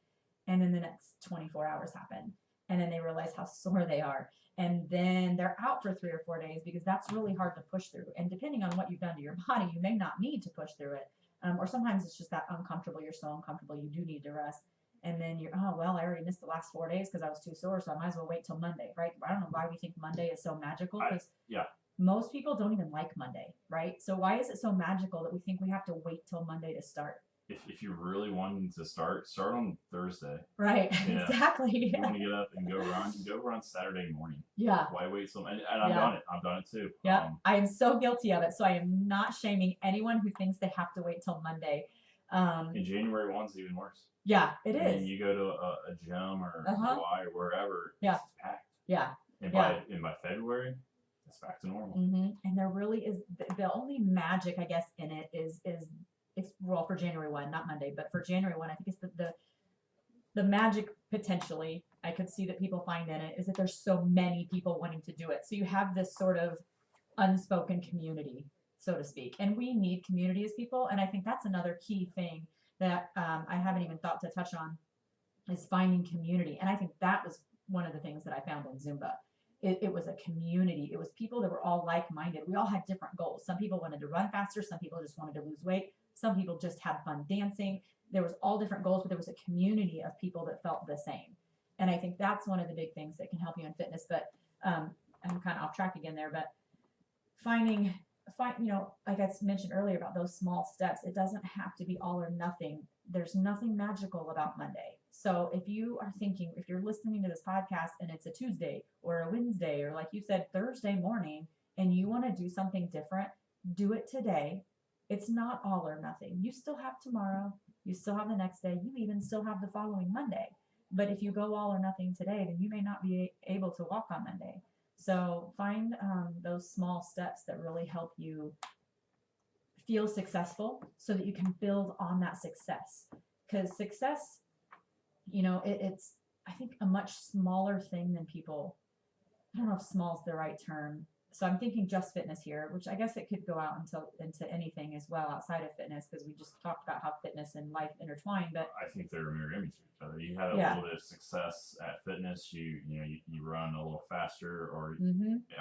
And then the next 24 hours happen. And then they realize how sore they are. And then they're out for 3 or 4 days because that's really hard to push through. And depending on what you've done to your body, you may not need to push through it. Or sometimes it's just that uncomfortable. You're so uncomfortable, you do need to rest. And then you're, oh, well, I already missed the last 4 days because I was too sore, so I might as well wait till Monday, right? I don't know why we think Monday is so magical because most people don't even like Monday, right? So why is it so magical that we think we have to wait till Monday to start? If you really wanted to start on Thursday. Right, exactly. You want to get up and go run Saturday morning. Yeah. Why wait till, and I've done it. I've done it too. Yeah, I am so guilty of it. So I am not shaming anyone who thinks they have to wait till Monday. And January 1's even worse. Yeah, it is. And you go to a gym or Hawaii or wherever, it's packed. Yeah. And by February, it's back to normal. And there really is the only magic, I guess, in it is it's well for January 1, not Monday, but for January 1, I think it's the magic potentially I could see that people find in it is that there's so many people wanting to do it. So you have this sort of unspoken community, so to speak. And we need community as people. And I think that's another key thing that I haven't even thought to touch on is finding community. And I think that was one of the things that I found in Zumba. It was a community. It was people that were all like-minded. We all had different goals. Some people wanted to run faster. Some people just wanted to lose weight. Some people just had fun dancing. There was all different goals, but there was a community of people that felt the same. And I think that's one of the big things that can help you in fitness. But I'm kind of off track again there, but find, like I mentioned earlier about those small steps, it doesn't have to be all or nothing. There's nothing magical about Monday. So if you're listening to this podcast and it's a Tuesday or a Wednesday, or like you said, Thursday morning, and you want to do something different, do it today. It's not all or nothing. You still have tomorrow. You still have the next day. You even still have the following Monday. But if you go all or nothing today, then you may not be able to walk on Monday. So find those small steps that really help you feel successful so that you can build on that success. Because success, it's, I think, a much smaller thing than people, I don't know if small is the right term. So I'm thinking just fitness here, which I guess it could go out into anything as well outside of fitness, because we just talked about how fitness and life intertwine. But I think they're mirror images of each other. You had a little bit of success at fitness, you run a little faster, or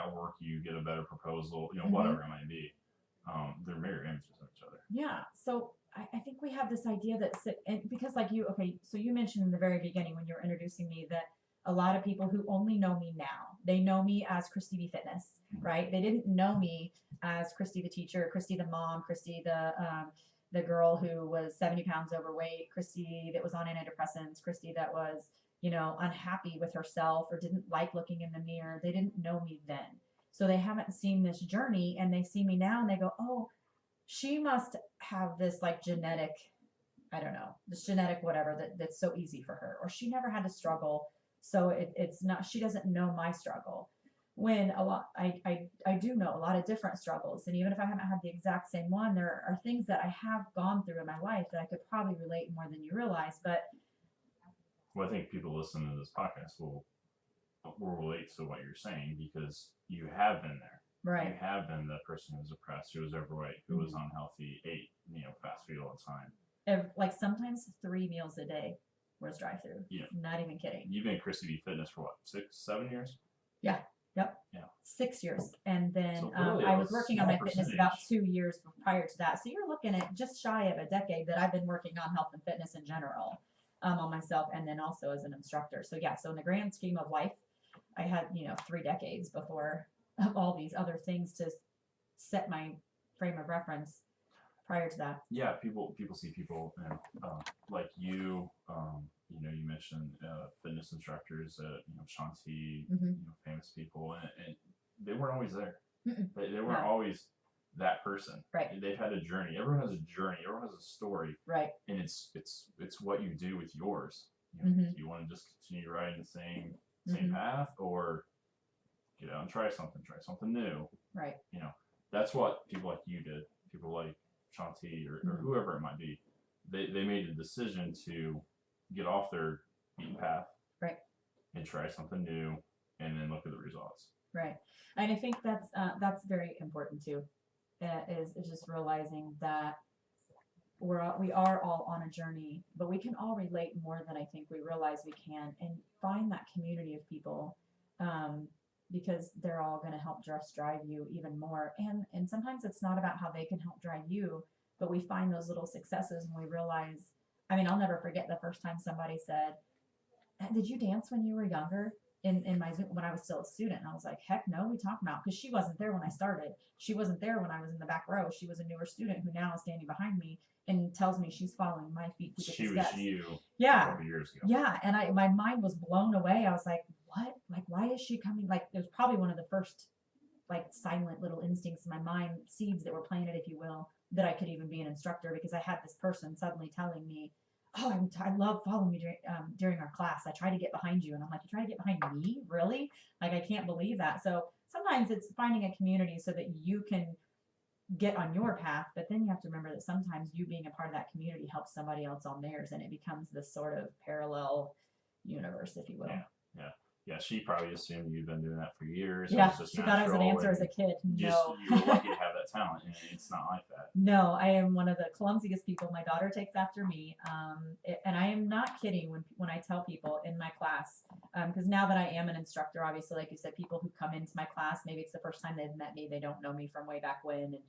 at work you get a better proposal, whatever it might be. They're mirror images of each other. Yeah. So I think we have this idea that, because so you mentioned in the very beginning when you were introducing me that a lot of people who only know me now, they know me as Christy B Fitness, right? They didn't know me as Christy the teacher, Christy the mom, Christy the girl who was 70 pounds overweight, Christy that was on antidepressants, Christy that was, unhappy with herself or didn't like looking in the mirror. They didn't know me then. So they haven't seen this journey, and they see me now and they go, oh, she must have this genetic, I don't know, this genetic whatever that's so easy for her, or she never had to struggle. So it's not, she doesn't know my struggle. When I do know a lot of different struggles. And even if I haven't had the exact same one, there are things that I have gone through in my life that I could probably relate more than you realize. But I think people listening to this podcast will relate to what you're saying because you have been there. Right. You have been the person who's depressed, who was overweight, who was unhealthy, ate fast food all the time. Sometimes 3 meals a day was drive-through. Yeah. Not even kidding. You've been Christy B Fitness for what, 6-7 years? Yeah. Yep. Yeah. 6 years. And then So really I was working on my fitness about 2 percentage. years prior to that. So you're looking at just shy of a decade that I've been working on health and fitness in general, on myself, and then also as an instructor. So yeah, so in the grand scheme of life, I had, 3 decades before all these other things to set my frame of reference prior to that. Yeah, people see people like you. You mentioned fitness instructors, Shanti, famous people, and they weren't always there. They weren't always that person. Right. They've had a journey. Everyone has a journey. Everyone has a story. Right. And it's what you do with yours. Do you want to just continue riding the same path, or get out and try something new? Right. that's what people like you did. People like Shanti or whoever it might be. They made a decision to get off their beaten path, right, and try something new, and then look at the results. right. And I think that's very important too. Is just realizing that we are all on a journey, but we can all relate more than I think we realize we can, and find that community of people, because they're all going to help just drive you even more. And sometimes it's not about how they can help drive you, but we find those little successes and we realize. I mean, I'll never forget the first time somebody said, "Did you dance when you were younger?" In my Zoom when I was still a student. And I was like, heck no, we talk about, because she wasn't there when I started. She wasn't there when I was in the back row. She was a newer student who now is standing behind me and tells me she's following my feet to get She the was steps. you Yeah. a couple years ago. Yeah. And my mind was blown away. I was like, what? Like, why is she coming? Like, it was probably one of the first like silent little instincts in my mind, seeds that were planted, if you will, that I could even be an instructor, because I had this person suddenly telling me, oh, I love following you during our class. I try to get behind you. And I'm like, you try to get behind me? Really? Like, I can't believe that. So sometimes it's finding a community so that you can get on your path, but then you have to remember that sometimes you being a part of that community helps somebody else on theirs, and it becomes this sort of parallel universe, if you will. Yeah, she probably assumed you'd been doing that for years. Yeah, it was just she thought I was an natural, answer as a kid. No. You were lucky to have that talent, and it's not like that. No, I am one of the clumsiest people. My daughter takes after me, and I am not kidding when I tell people in my class, because now that I am an instructor, obviously, like you said, people who come into my class, maybe it's the first time they've met me, they don't know me from way back when, and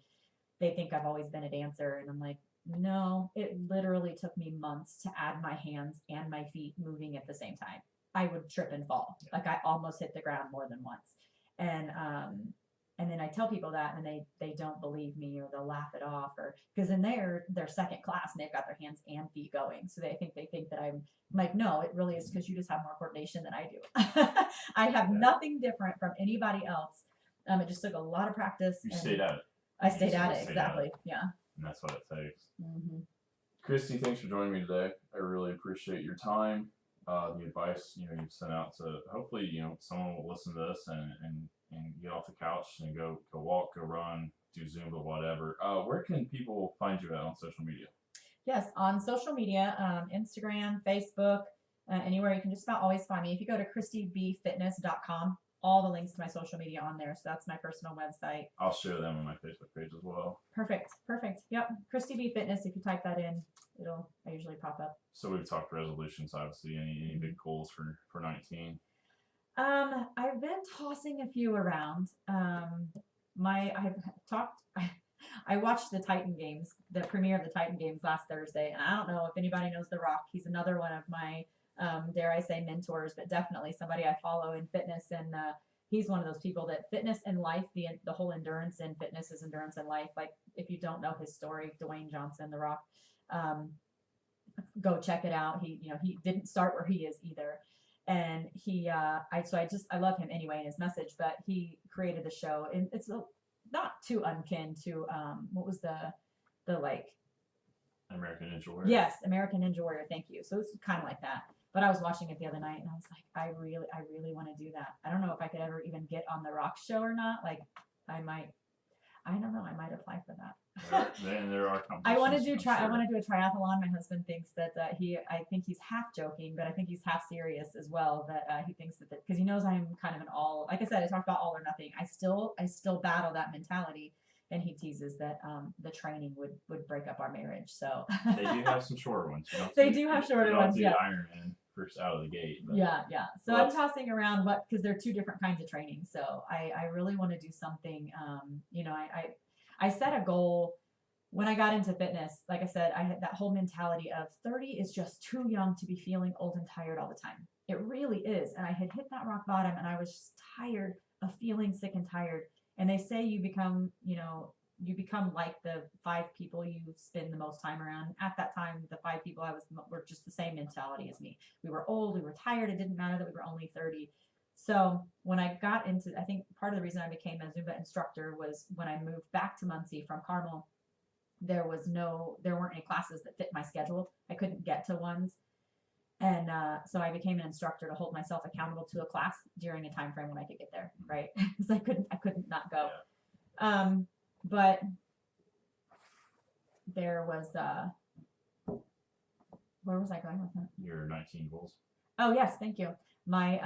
they think I've always been a dancer, and I'm like, no, it literally took me months to add my hands and my feet moving at the same time. I would trip and fall. Like, I almost hit the ground more than once. And then I tell people that, and they don't believe me, or they'll laugh it off, or because in their second class and they've got their hands and feet going, so they think that I'm like, no, it really is because you just have more coordination than I do. I have nothing different from anybody else. It just took a lot of practice. You stayed at it. I stayed at it, exactly. Yeah. And that's what it takes. Mm-hmm. Christy, thanks for joining me today. I really appreciate your time. The advice you've sent out to, hopefully someone will listen to this and get off the couch and go walk, go run, do Zumba, whatever. Where can people find you at on social media? Yes, on social media, Instagram, Facebook, anywhere. You can just about always find me. If you go to christybfitness.com, all the links to my social media on there. So that's my personal website. I'll share them on my Facebook page as well. Perfect. Yep, Christy B Fitness. If you type that in, I usually pop up. So we've talked resolutions, obviously. Any big goals for 19? I've been tossing a few around. I watched the Titan games, the premiere of the Titan games last Thursday, and I don't know if anybody knows The Rock. He's another one of my, dare I say, mentors, but definitely somebody I follow in fitness. And he's one of those people that fitness and life, the whole endurance in fitness is endurance in life. Like, if you don't know his story, Dwayne Johnson, The Rock, go check it out. He didn't start where he is either. And I love him anyway in his message, but he created the show, and it's not too unkin to, what was the like American Ninja Warrior. Yes, American Ninja Warrior. Thank you. So it's kind of like that. But I was watching it the other night, and I was like, I really want to do that. I don't know if I could ever even get on the Rock show or not. Like, I don't know. I might apply for that. There are competitions. I want to do a triathlon. My husband thinks that I think he's half joking, but I think he's half serious as well. That he thinks that because he knows I'm kind of an all. Like I said, I talked about all or nothing. I still battle that mentality. And he teases that the training would break up our marriage. So they do have some shorter ones. They do have shorter ones. Yeah. Ironman first out of the gate. But yeah. So I'm tossing around because they're two different kinds of training. So I really want to do something. I set a goal when I got into fitness. Like I said, I had that whole mentality of 30 is just too young to be feeling old and tired all the time. It really is. And I had hit that rock bottom, and I was just tired of feeling sick and tired. And they say you become like the 5 people you spend the most time around. At that time, the 5 people were just the same mentality as me. We were old, we were tired. It didn't matter that we were only 30. So when I got into, I think part of the reason I became a Zumba instructor was when I moved back to Muncie from Carmel, there weren't any classes that fit my schedule. I couldn't get to ones. And so I became an instructor to hold myself accountable to a class during a time frame when I could get there, right? Because I couldn't not go. but there was where was I going with that? Your 19 goals. Oh yes, thank you. My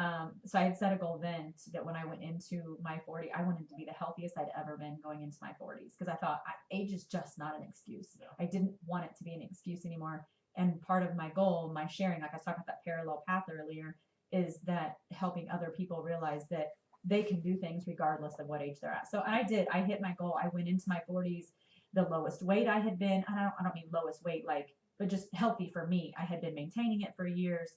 so I had set a goal then that when I went into my 40, I wanted to be the healthiest I'd ever been going into my 40s because I thought age is just not an excuse. Yeah. I didn't want it to be an excuse anymore. And part of my goal, my sharing, like I was talking about that parallel path earlier, is that helping other people realize that they can do things regardless of what age they're at. So I did. I hit my goal. I went into my 40s, the lowest weight I had been. I don't mean lowest weight but just healthy for me. I had been maintaining it for years.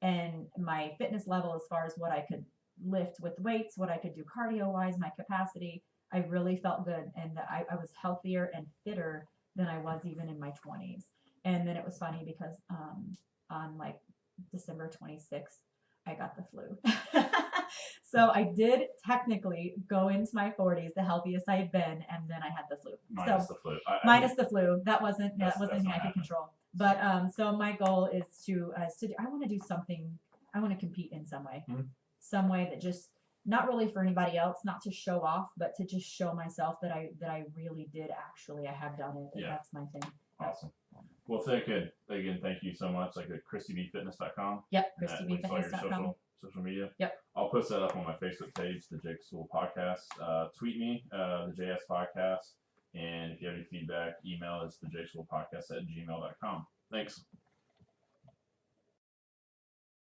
And my fitness level as far as what I could lift with weights, what I could do cardio wise, my capacity, I really felt good. And that I was healthier and fitter than I was even in my 20s. And then it was funny because on like December 26th, I got the flu. So I did technically go into my 40s the healthiest I had been, and then I had the flu. Minus the flu. Minus the flu. That wasn't That's anything I could control. But so my goal is to I want to do something. I want to compete in some way, some way that just not really for anybody else, not to show off, but to just show myself that I really did actually. I have done it. Yeah. That's my thing. Awesome. Well, thank you so much. Like at ChristyBFitness.com. Yep, ChristyBFitness.com. Social media. Yep. I'll post that up on my Facebook page, the Jake School Podcast. Tweet me, the JS Podcast. And if you have any feedback, email is the Jake School Podcast at gmail.com. Thanks.